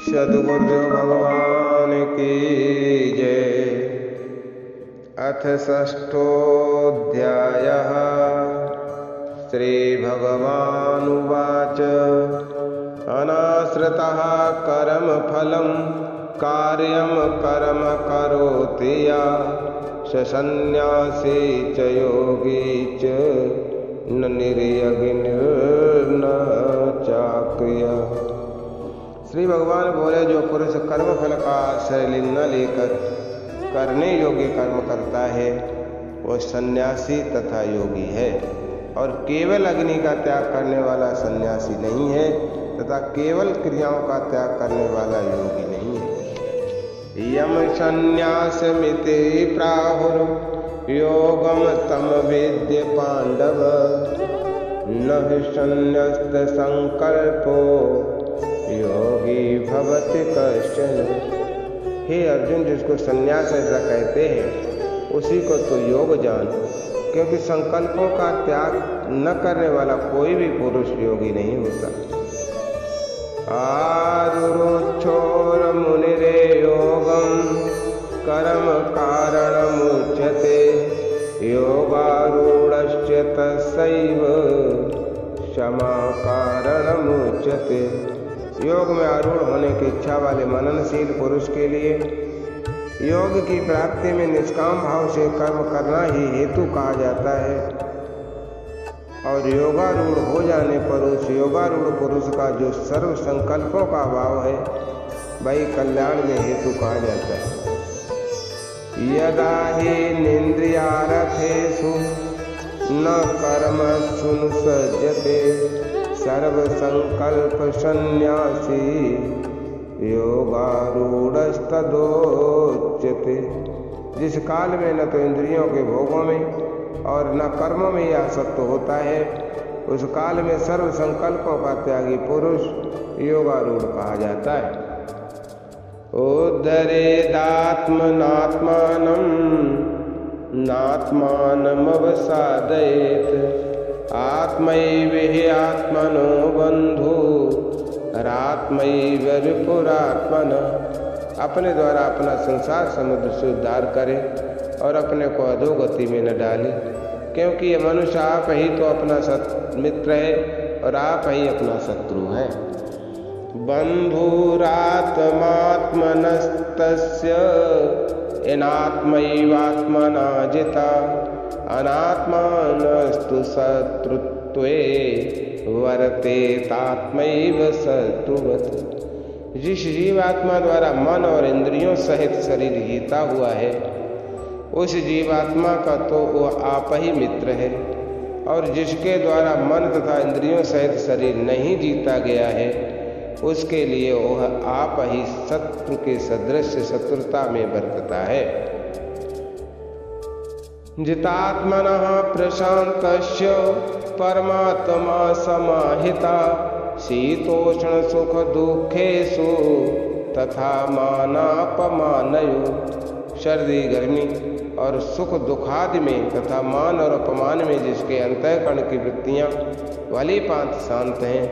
सद्गुरु भगवान की जय। अथ षष्ठोऽध्यायः। श्रीभगवानुवाच अनाश्रितः कर्मफलं कार्यं कर्म करोति यः स सन्न्यासी च योगी च न निर्यज्ञ न चाक्रियः। श्री भगवान बोले, जो पुरुष कर्म फल का आश्रय न लेकर करने योग्य कर्म करता है वह सन्यासी तथा योगी है, और केवल अग्नि का त्याग करने वाला सन्यासी नहीं है तथा केवल क्रियाओं का त्याग करने वाला योगी नहीं है। यम सन्यासमिति प्राहुर योगम तम वेद्य पांडव न संन्यस्त संकल्पो योगी भवति कश्चन। हे अर्जुन, जिसको सन्यास ऐसा कहते हैं उसी को तो योग जान, क्योंकि संकल्पों का त्याग न करने वाला कोई भी पुरुष योगी नहीं होता। आरुरोक्षोर मुनिरे योगम कर्म कारणमुच्यते योगारूढ़स्य तस्सैव क्षमा कारणमुच्यते। योग में आरूढ़ होने की इच्छा वाले मननशील पुरुष के लिए योग की प्राप्ति में निष्काम भाव से कर्म करना ही हेतु कहा जाता है, और योगारूढ़ हो जाने पर उस योगारूढ़ पुरुष का जो सर्व संकल्पों का भाव है वही कल्याण में हेतु कहा जाता है। यदा हि निन्द्रियार्थेषु न कर्मसु सज्जते सर्व संकल्प सन्यासी योगारूढ़स्तदोच्यते। जिस काल में न तो इंद्रियों के भोगों में और न कर्मों में आसक्त होता है, उस काल में सर्व संकल्पों का त्यागी पुरुष योगारूढ़ कहा जाता है। उद्धरेदात्मनात्मानं नात्मानमवसादयेत् आत्मैव हि आत्मनो बन्धुरात्मैव रिपुरात्मनः। अपने द्वारा अपना संसार समुद्र से उद्धार करे और अपने को अधोगति में न डाले, क्योंकि ये मनुष्य आप ही तो अपना मित्र है और आप ही अपना शत्रु है। बन्धुरात्मात्मनस्तस्य येनात्मैवात्मना जिता अनात्मानस्तु शत्रुत्वे वर्तेतात्मैव शत्रुवत्। जिस जीवात्मा द्वारा मन और इंद्रियों सहित शरीर जीता हुआ है उस जीवात्मा का तो वह आप ही मित्र है, और जिसके द्वारा मन तथा इंद्रियों सहित शरीर नहीं जीता गया है उसके लिए वह आप ही शत्रु के सदृश शत्रुता में बरतता है। जितात्मनः प्रशान्तस्य परमात्मा समाहिता शीतोष्ण सुख दुखेषु तथा मानापमानयो। सर्दी गर्मी और सुख दुखादि में तथा मान और अपमान में जिसके अंतःकरण की वृत्तियां भली भांति शांत हैं,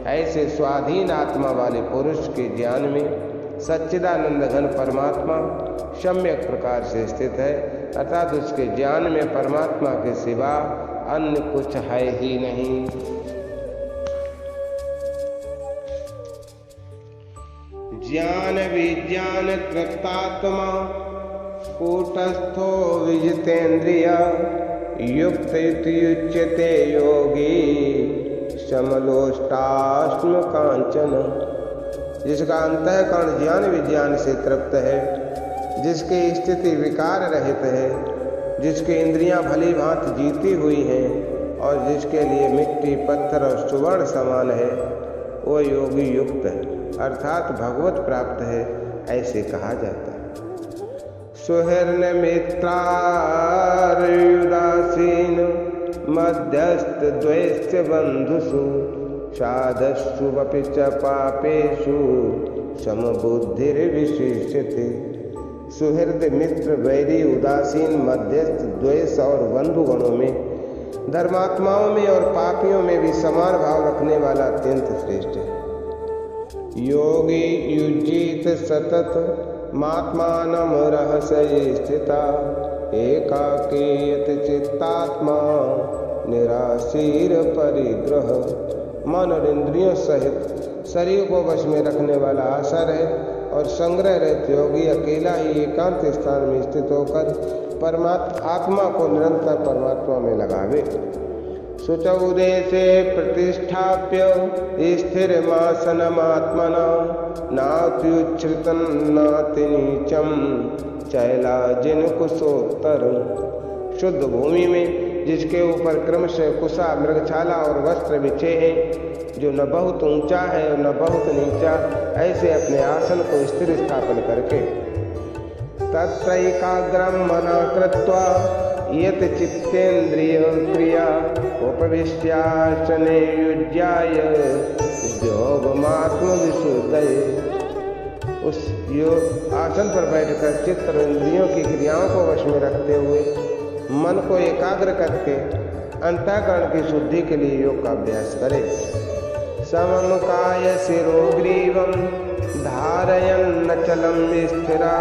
ऐसे स्वाधीन आत्मा वाले पुरुष के ज्ञान में सच्चिदानंद घन परमात्मा सम्यक प्रकार से स्थित है, अर्थात उसके ज्ञान में परमात्मा के सिवा अन्य कुछ है ही नहीं। ज्ञान विज्ञान कृतात्मा कूटस्थो विजितेन्द्रिय युक्त युच्यते योगी समलोष्टाश्म कांचन। जिसका अंतःकरण ज्ञान विज्ञान से तृप्त है, जिसकी स्थिति विकार रहित है, जिसकी इंद्रियां भली भांति जीती हुई हैं और जिसके लिए मिट्टी पत्थर और सुवर्ण समान है, वो योगी युक्त है, अर्थात भगवत प्राप्त है, ऐसे कहा जाता है। सुहृन् मित्रार्युदासीन मध्यस्थ द्वैस्य बंधुषु साधस्सु वपि च पापेषु समबुद्धिर्विशिष्यते। सुहृद मित्र वैरी उदासीन मध्यस्थ द्वेष और बंधुगणों में, धर्मात्माओं में और पापियों में भी समान भाव रखने वाला अत्यंत श्रेष्ठ है। योगी युज्येत सतत मात्मानं रहस्य स्थिता एकाकीयत चित्तात्मा निराशीर परिग्रह। मन और इंद्रियों सहित शरीर को वश में रखने वाला आशा रहित और संग्रह रहित योगी अकेला ही एकांत स्थान में स्थित होकर आत्मा को निरंतर परमात्मा में लगावे। शुचौ देशे प्रतिष्ठाप्य स्थिरमासनमात्मना नात्युच्छ्रितं नाति नीचम चैलाजिन कुशोत्तर। शुद्ध भूमि में जिसके ऊपर क्रमशः कुशा मृगछाला और वस्त्र बिछे हैं, जो न बहुत ऊंचा है और न बहुत नीचा, ऐसे अपने आसन को स्थिर स्थापन करके तत्रैकाग्रं मना कृत्वा यत चित्तेन्द्रिय क्रिया उपविश्यासने युज्याय योगमात्म विशुद्धये। उस योग आसन पर बैठकर चित्त और इंद्रियों की क्रियाओं को वश में रखते हुए मन को एकाग्र करके अंतःकरण की शुद्धि के लिए योग का अभ्यास करें। समं काय शिरोग्रीवं धारयन्नचलं स्थिरा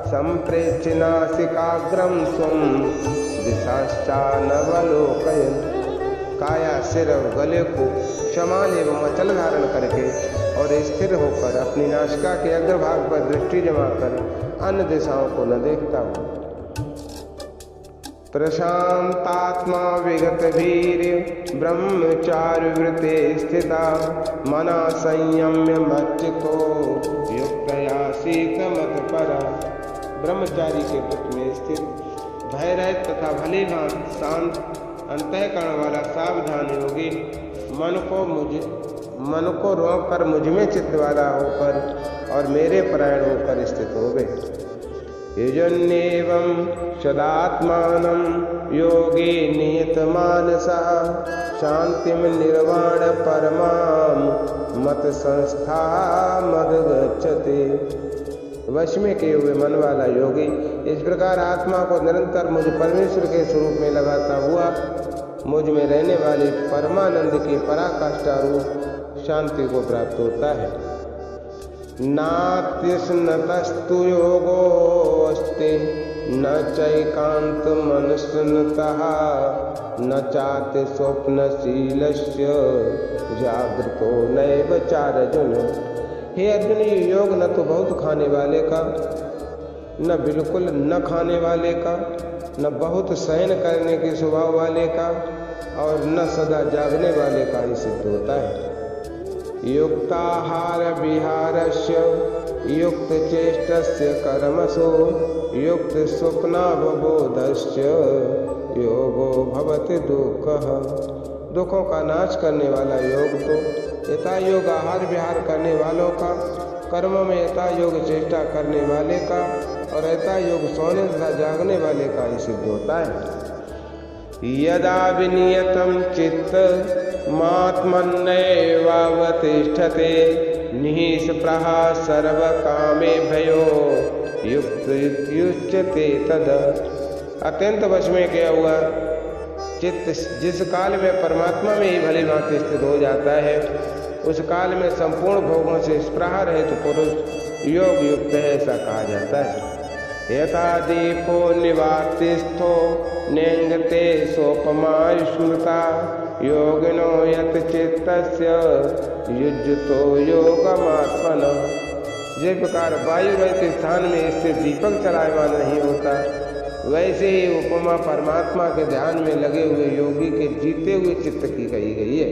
संप्रेक्ष्य नासिकाग्रं स्वं दिशाश्चानवलोकयन्। काया सिर और गले को समान एवं अचल धारण करके और स्थिर होकर अपनी नासिका के अग्रभाग पर दृष्टि जमाकर अन्य दिशाओं को न देखता हूँ। प्रशांतात्मा विगत वीर्य ब्रह्मचार्य वृत्ते स्थिता मना संयम्य मच्चितो युक्तयासीत मत परा। ब्रह्मचारी के व्रत में स्थित भय रहित तथा भली भांति शांत अंतःकरण वाला सावधान योगी मन को रोक कर मुझ में चित्त वाला होकर और मेरे परायण होकर स्थित हो गए। युजन्येवं सदात्मानं योगी नियत मानसा शांतिं निर्वाण परमां मत संस्था मदगच्छते। वश में किए हुए मन वाला योगी इस प्रकार आत्मा को निरंतर मुझ परमेश्वर के स्वरूप में लगाता हुआ मुझ में रहने वाली परमानंद की पराकाष्ठा रूप शांति को प्राप्त होता है। नात्यस्नतस्तु योगोऽस्ति न चैकांत मनुष्यनतः न चाति स्वप्नशीलस्य जागृतो नैव चारजन। हे अर्जुन, ये योग न तो बहुत खाने वाले का, न बिल्कुल न खाने वाले का, न बहुत सहन करने के स्वभाव वाले का और न सदा जागने वाले का ही सिद्ध होता है। युक्ताहार विहारस्य युक्त चेष्टस्य कर्मसो युक्त स्वप्नावबोधस्य योगो भवति दुःखः। दुखों का नाश करने वाला योग तो यथा योग आहार विहार करने वालों का, कर्म में यथा योग चेष्टा करने वाले का और यथा योग सोने तथा जागने वाले का ही सिद्ध होता है। यदा विनियतं चित्त मात्मन्येवावतिष्ठते निःस्पृहा सर्वकामेभ्यो युक्तयुच्यते तद। अत्यंत वश में किया हुआ चित्त जिस काल में परमात्मा में ही भली भांति स्थित हो जाता है, उस काल में संपूर्ण भोगों से स्पृहा रहित पुरुष योग युक्त है, ऐसा कहा जाता है। यथा दीपो निवातिस्थो नेंगते सोपमा स्मृता योगिनो यत चित्तस्य युज्यतो योगमात्मना। जिस प्रकार वायु रहित स्थान में स्थित दीपक चलायमान नहीं होता, वैसे ही उपमा परमात्मा के ध्यान में लगे हुए योगी के जीते हुए चित्त की कही गई है।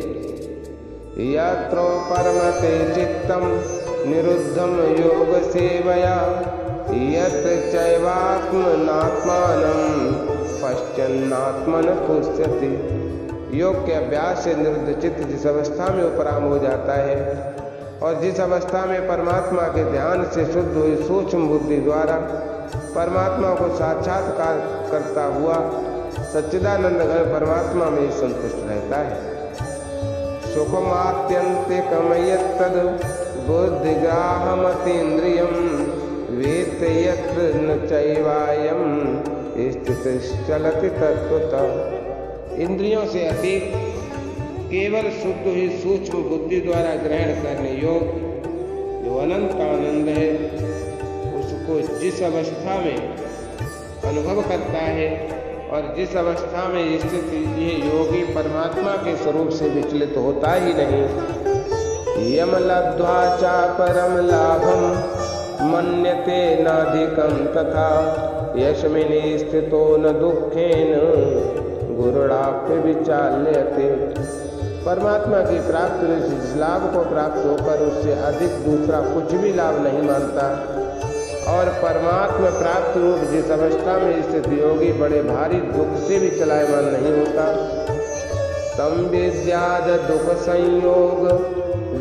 यत्रो परमते चित्तम निरुद्धम योग सेवया यत् चैवात्मनात्मानं पश्चन्नात्मन तुष्यति। योग के अभ्यास से निरुद्ध चित्त जिस अवस्था में उपराम हो जाता है और जिस अवस्था में परमात्मा के ध्यान से शुद्ध हुई सूक्ष्म बुद्धि द्वारा परमात्मा को साक्षात्कार करता हुआ सच्चिदानंद घन परमात्मा में संतुष्ट रहता है। सुखमात्यंतिकम यत्तद् बुद्धिग्राहमतीन्द्रियं वेत्ते यत्र न चैवायं स्थितिश्चलति तत्त्वतः। इंद्रियों से अतीत केवल शुद्ध ही सूक्ष्म बुद्धि द्वारा ग्रहण करने योग जो अनंत आनंद है उसको जिस अवस्था में अनुभव करता है और जिस अवस्था में स्थित ये योगी परमात्मा के स्वरूप से विचलित होता ही नहीं। यम लब्ध्वा चा परम लाभम मन्यते नाधिकं तथा यस्मिन् स्थितो न दुखेन गुरुणाप्य विचाल्यते। परमात्मा की प्राप्ति में जिस लाभ को प्राप्त होकर उससे अधिक दूसरा कुछ भी लाभ नहीं मानता और परमात्मा प्राप्त रूप जिस अवस्था में स्थित योगी बड़े भारी दुख से भी चलायमान नहीं होता। तम विद्याद दुख संयोग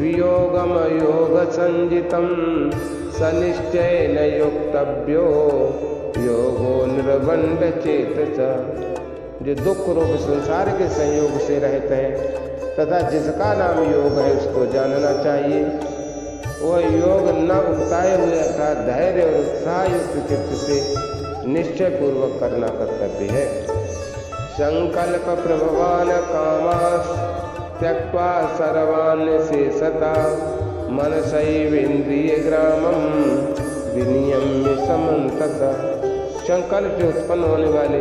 वियोगम योग संजितम सनिश्चयेन युक्तव्यो योगो निर्बंध चेतसा। जो दुख रूप संसार के संयोग से रहते हैं तथा जिसका नाम योग है उसको जानना चाहिए। वह योग न उगताए हुए अर्थात धैर्य और उत्साह युक्त चित्त से निश्चय पूर्वक करना कर्तव्य है। संकल्प प्रभवान कामास त्यक्त्वा सर्वान् शेषता मनसैवेन्द्रिय ग्रामम विनियम्य समन्तता। संकल्प से उत्पन्न होने वाले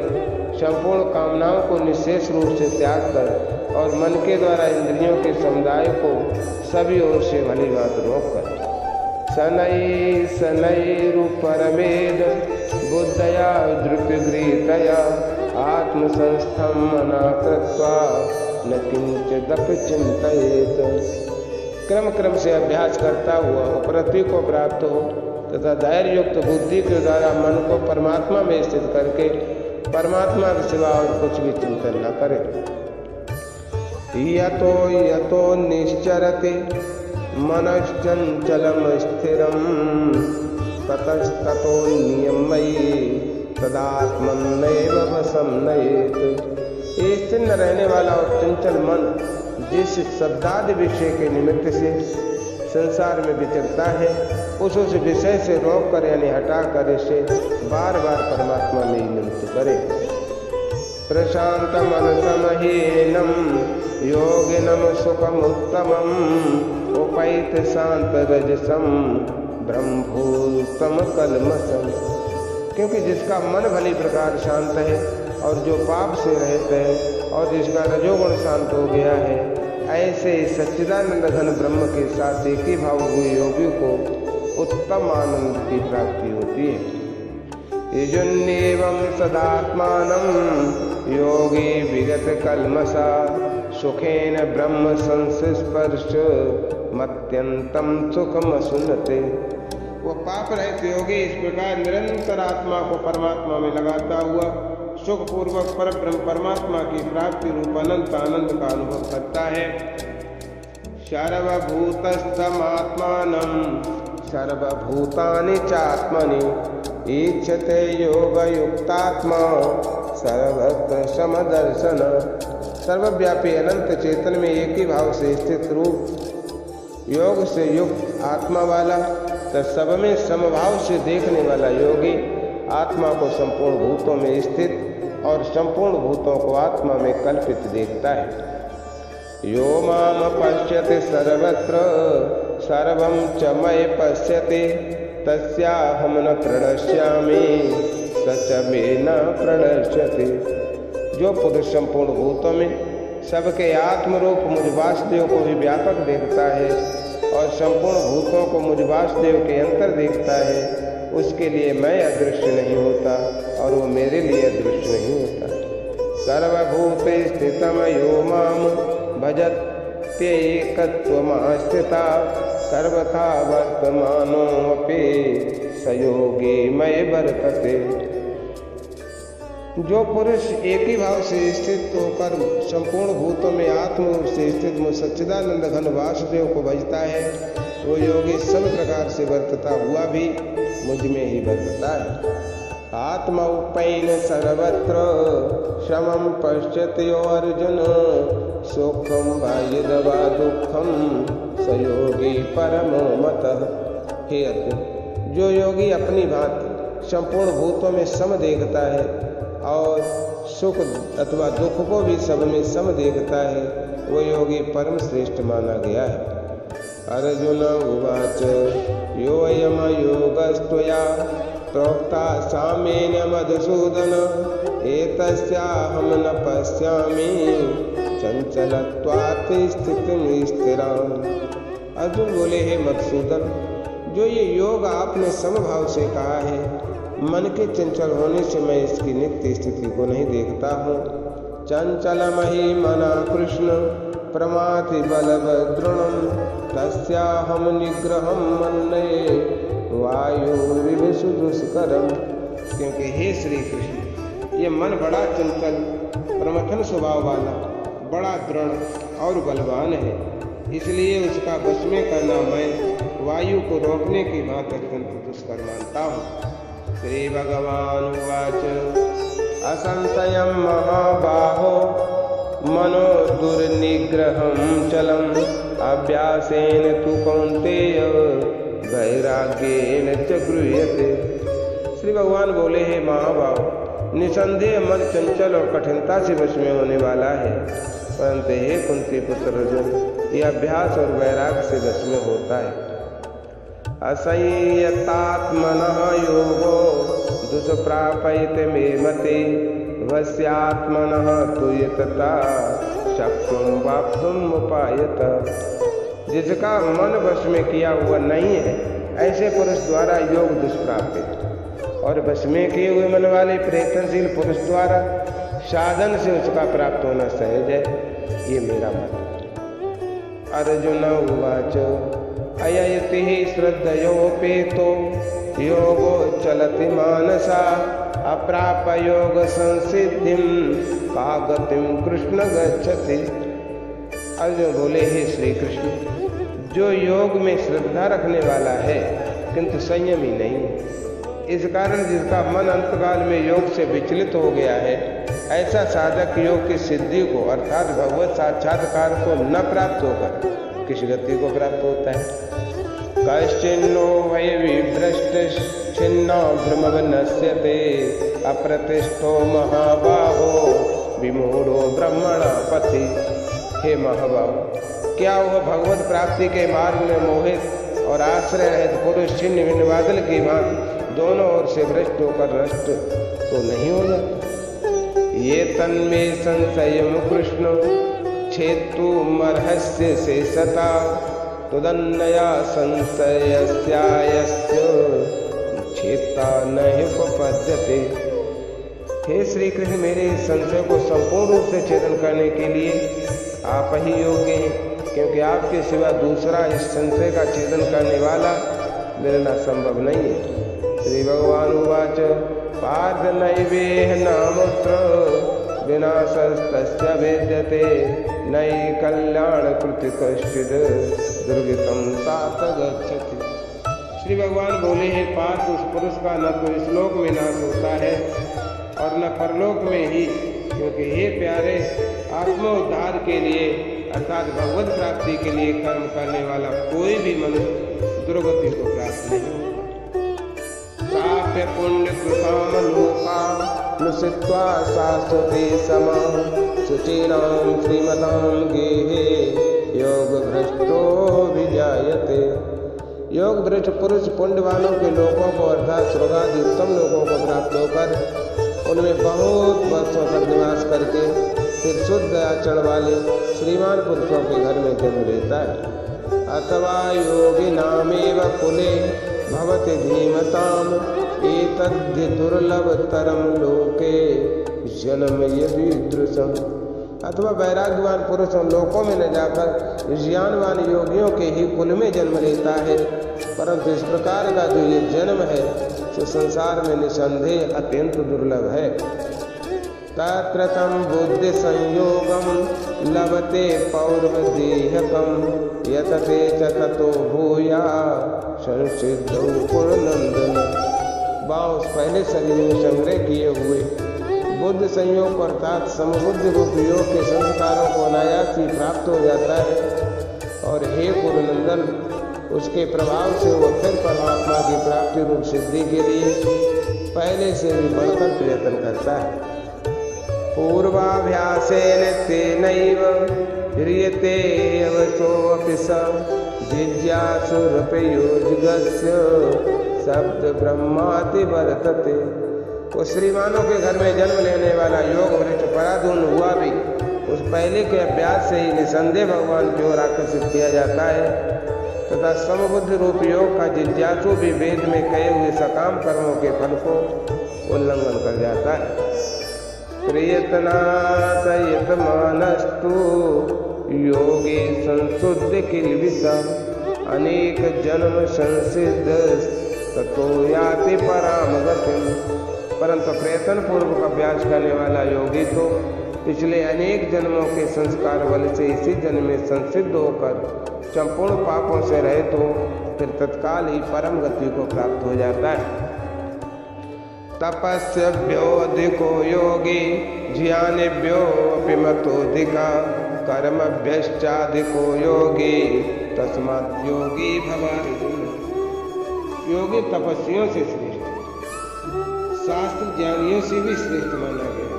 संपूर्ण कामनाओं को निशेष रूप से त्याग कर और मन के द्वारा इंद्रियों के समुदाय को सभी ओर से भली बात रोक कर शनै शनैरुपरमेद बुद्धया द्रुपगृहीतया आत्मसंस्थं मना कृत्वा न किंचिदपि चिंतयेत्। क्रम क्रम से अभ्यास करता हुआ उपरति को प्राप्त हो तथा धैर्य युक्त बुद्धि के द्वारा मन को परमात्मा में स्थित करके परमात्मा के सिवा और कुछ भी चिंतन न करे। यतो यतो निश्चरति मनश्चंचलम स्थिरम ततस्ततो नियमयि तदात्मन्नैव वशं नयेत्। स्थिर न रहने वाला और चंचल मन जिस शब्दादि विषय के निमित्त से संसार में विचरता है उस विषय से रोक कर यानी हटा कर इसे बार बार परमात्मा में ही निमित्त करे। प्रशांत मनसमहीनम योगिनम सुखमुत्तमम उपैत शांत रजसम ब्रह्मभूतम कलमसम। क्योंकि जिसका मन भली प्रकार शांत है और जो पाप से रहते हैं और जिसका रजोगुण शांत हो गया है ऐसे सच्चिदानंद घन ब्रह्म के साथ एक ही भाव हुए योगी को उत्तम आनंद की प्राप्ति होती है। यजुन्नेवं सदात्मानं योगी विगत कल्मषा सुखेन ब्रह्म संस्पर्श मत्यंतम सुखम सुनते। वो पाप रहित योगी इस प्रकार निरंतर आत्मा को परमात्मा में लगाता हुआ सुख पूर्वक पर ब्रह्म परमात्मा की प्राप्ति रूप अनंत आनंद का अनुभव करता है। सर्वभूतस्थमात्मानं सर्वभूतानि चात्मनि ईक्षते योगयुक्तात्मा सर्वत्र समदर्शन। सर्वव्यापी अनंत चेतन में एक ही भाव से स्थित रूप योग से युक्त आत्मा वाला तो सब में समभाव से देखने वाला योगी आत्मा को संपूर्ण भूतों में स्थित और संपूर्ण भूतों को आत्मा में कल्पित देखता है। यो माम पश्यति सर्वत्र सर्वं च मयि पश्यति तस्याहं न प्रणश्यामि स च मे न प्रणश्यति। जो पुरुष संपूर्ण भूतों में सबके आत्मरूप मुझ वासुदेव को भी व्यापक देखता है और संपूर्ण भूतों को मुझ वासुदेव के अंतर देखता है उसके लिए मैं अदृश्य नहीं होता और वो मेरे लिए अदृश्य नहीं होता। सर्वभूत स्थितम यो माम भजत्येकत्वमास्थिता सर्वथा वर्तमानोऽपि स योगी मयि वर्तते। जो पुरुष एक ही भाव से स्थित होकर संपूर्ण भूतों में आत्म से स्थित सच्चिदानंद घन वासुदेव को भजता है वो योगी सब प्रकार से वर्तता हुआ भी मुझ में ही वर्तता है। आत्मा उपैन सर्वत्र समं पश्यति यो अर्जुन सुखम बाह्यदवा दुखम स योगी परमो मतः। हे अर्जुन, जो योगी अपनी भांति संपूर्ण भूतों में सम देखता है और सुख अथवा दुख को भी सब में सम देखता है वो योगी परम श्रेष्ठ माना गया है। अर्जुन उवाच योऽयं योगस्त्वया प्रोक्ता सामेन मधुसूदन एतस्याहं न पश्यामि चंचलत्वात् स्थितिं स्थिराम्। अर्जुन बोले, हे मधुसूदन, जो ये योग आपने समभाव से कहा है, मन के चंचल होने से मैं इसकी नित्य स्थिति को नहीं देखता हूँ। चंचलमहि मना कृष्ण प्रमाथि बलभद्रुणं तस्याहं निग्रहं मन्ये वायुरिव सुदुष्करम्। क्योंकि हे श्री कृष्ण, ये मन बड़ा चंचल प्रमथन स्वभाव वाला, बड़ा दृढ़ और बलवान है, इसलिए उसका वश में करना मैं वायु को रोकने की बात अत्यंत दुष्कर मानता हूँ। श्री भगवान उवाच असंशयं महाबाहो मनो दुर्निग्रहं चलम् अभ्यासेन तु कौन्तेय वैराग्येन च गृह्यते। श्री भगवान बोले, हे महाभाव, निसंदेह मन चंचल और कठिनता से वश में होने वाला है, परंतु हे कुंती पुत्र अर्जुन, यह अभ्यास और वैराग्य से वश में होता है। असंयतात्मनः योगो दुष्प्रापयते मे मते वस्यात्मनः तु यतता शक्नुं वाप्तुम् उपायत। जिसका मन वश में किया हुआ नहीं है, ऐसे पुरुष द्वारा योग दुष्प्राप्त है, और वश में किए हुए मन वाले प्रयत्नशील पुरुष द्वारा साधन से उसका प्राप्त होना सहज है। ये मेरा मत है। अर्जुन उवाच अयति श्रद्धयोपेतो योगो चलति मानसा अप्राप योग संसिद्धिं का गतिं कृष्ण गच्छति। अर्जुन बोले, हे श्री कृष्ण, जो योग में श्रद्धा रखने वाला है किंतु संयमी नहीं, इस कारण जिसका मन अंतकाल में योग से विचलित हो गया है, ऐसा साधक योग की सिद्धि को अर्थात भगवत साक्षात्कार को न प्राप्त होकर किस गति को प्राप्त होता है। कश्चिन्नो वै विभ्रष्ट छिन्नो भ्रमवनस्यते अप्रतिष्ठो महाबाहो विमूढ़ो ब्रह्मणा पथि। हे महाबाहो, क्या वह भगवत प्राप्ति के मार्ग में मोहित और आश्रय रहित पुरुष छिन्न भिन्न बादल की भांति दोनों ओर से भ्रष्ट होकर नष्ट तो नहीं हो जाता। ये तन्मे संशयम कृष्ण छेत्तुमर्हस्य शेषता तुदन्नया संशयस्यायस्य छेत्ता नहि उपपद्यते। हे श्री कृष्ण, मेरे इस संशय को संपूर्ण रूप से छेदन करने के लिए आप ही योग्य हैं, क्योंकि आपके सिवा दूसरा इस संशय का छेदन करने वाला मिलना संभव नहीं है। श्री भगवान उवाच पार्थ नैवेह नामुत्र विनाशस्तस्य वेद्यते नई कल्याण कृति कश्चिद दुर्गतम तात गच्छति। श्री भगवान बोले, हे पार्थ, उस पुरुष का न तो इस लोक में नाश होता है और न परलोक में ही, क्योंकि हे प्यारे, आत्मोद्धार के लिए अर्थात भगवत प्राप्ति के लिए कर्म करने वाला कोई भी मनुष्य दुर्गति को प्राप्त नहीं होता। प्राप्य पुण्य कृताम लोका नुसित्वा शाश्वते समां शुचीनां श्रीमतां गेहे योग भ्रष्टो विजायते। योग भ्रष्ट पुरुष पुण्यवानों के लोकों को अर्थात स्वर्गादि उत्तम लोकों को प्राप्त होकर उनमें बहुत वर्षों तक निवास करके फिर शुद्ध आचरण वाले श्रीमान पुरुषों के घर में जन्म लेता है। अथवा योगी नामेव कुले भवति धीमताम एतद्धि दुर्लभतरम लोके जन्म यदीदृशम्। अथवा वैराग्यवान पुरुष लोकों में न जाकर ज्ञानवान योगियों के ही कुल में जन्म लेता है, परंतु इस प्रकार का जो ये जन्म है तो संसार में निसंदेह अत्यंत दुर्लभ है। तत्र तं बुद्धि संयोगम लभते पौर्वदेहकम यतते च ततो भूया संसिद्धौ पुरनंदन। बाउस पहले शरीर में संग्रह किए हुए बुद्ध संयोग अर्थात समबुद्धि रूप योग के संस्कारों को अनायास ही प्राप्त हो जाता है, और हे पुरनंदन, उसके प्रभाव से वो फिर परमात्मा की प्राप्ति रूप सिद्धि के लिए पहले से भी बढ़कर प्रयत्न करता है। पूर्वाभ्यासेन तेनैव ह्रियते अवसोऽपि स जिज्ञासुरपयोजगस्य शब्द ब्रह्माति वर्तते। उस श्रीमानों के घर में जन्म लेने वाला योग वृक्ष पराधून हुआ भी उस पहले के अभ्यास से ही निसंदेह भगवान की ओर आकर्षित किया जाता है तथा समबुद्धि रूप योग का जिज्ञासु भी वेद में कहे हुए सकाम कर्मों के फल को उल्लंघन कर जाता है। प्रयत्नात् यतमानस्तु योगी संशुद्ध किल्बिषा अनेक जन्म संसिद्ध ततो याति पराम गतिम्। परंतु प्रयत्न पूर्वक अभ्यास करने वाला योगी तो पिछले अनेक जन्मों के संस्कार बल से इसी जन्म में संसिद्ध होकर संपूर्ण पापों से रहित हो फिर तत्काल ही परम गति को प्राप्त हो जाता है। तपस्यभ्योऽधिको योगी ज्ञानिभ्योऽपि मतोऽधिका कर्मभ्यश्चाधिको योगी तस्मात् योगी भवार्जुन। योगी तपस्वियों से श्रेष्ठ, शास्त्र ज्ञानियों से भी श्रेष्ठ माना गया।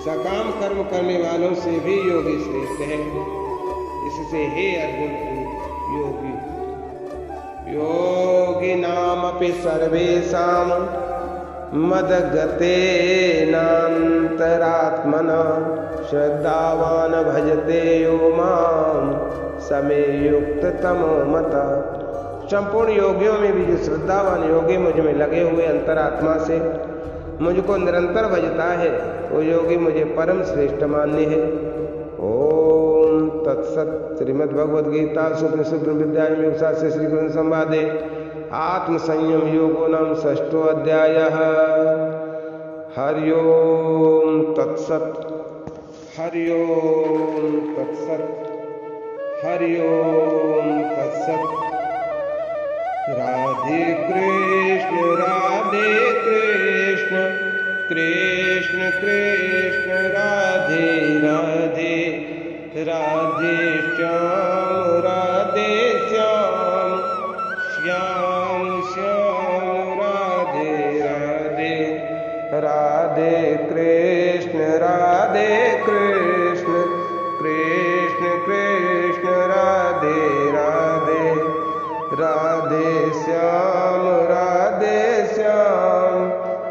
सकाम कर्म करने वालों से भी योगी श्रेष्ठ है। इससे हे अर्जुन योगी योगिनामपि सर्वेषां मद्गतेनान्तरात्मना श्रद्धावान् भजते यो मां समे युक्ततमो मतः। संपूर्ण योगियों में भी जो श्रद्धावान योगी मुझ में लगे हुए अंतरात्मा से मुझको निरंतर भजता है वो योगी मुझे परम श्रेष्ठ मान्य है। ओम तत्सत। श्रीमद्भगवद गीता उपनिषद विद्यायां योगशास्त्रे श्री कृष्ण संवादे आत्म संयम योगो नाम षष्ठो अध्यायः। हरि ओम तत्सत। हरि ओम तत्सत। हरि ओम तत्सत। राधे कृष्ण कृष्ण कृष्ण राधे राधे राधे श्याम श्याम श्याम राधे राधे राधे कृष्ण कृष्ण कृष्ण राधे राधे राधे श्याम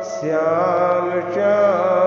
श्याम श्याम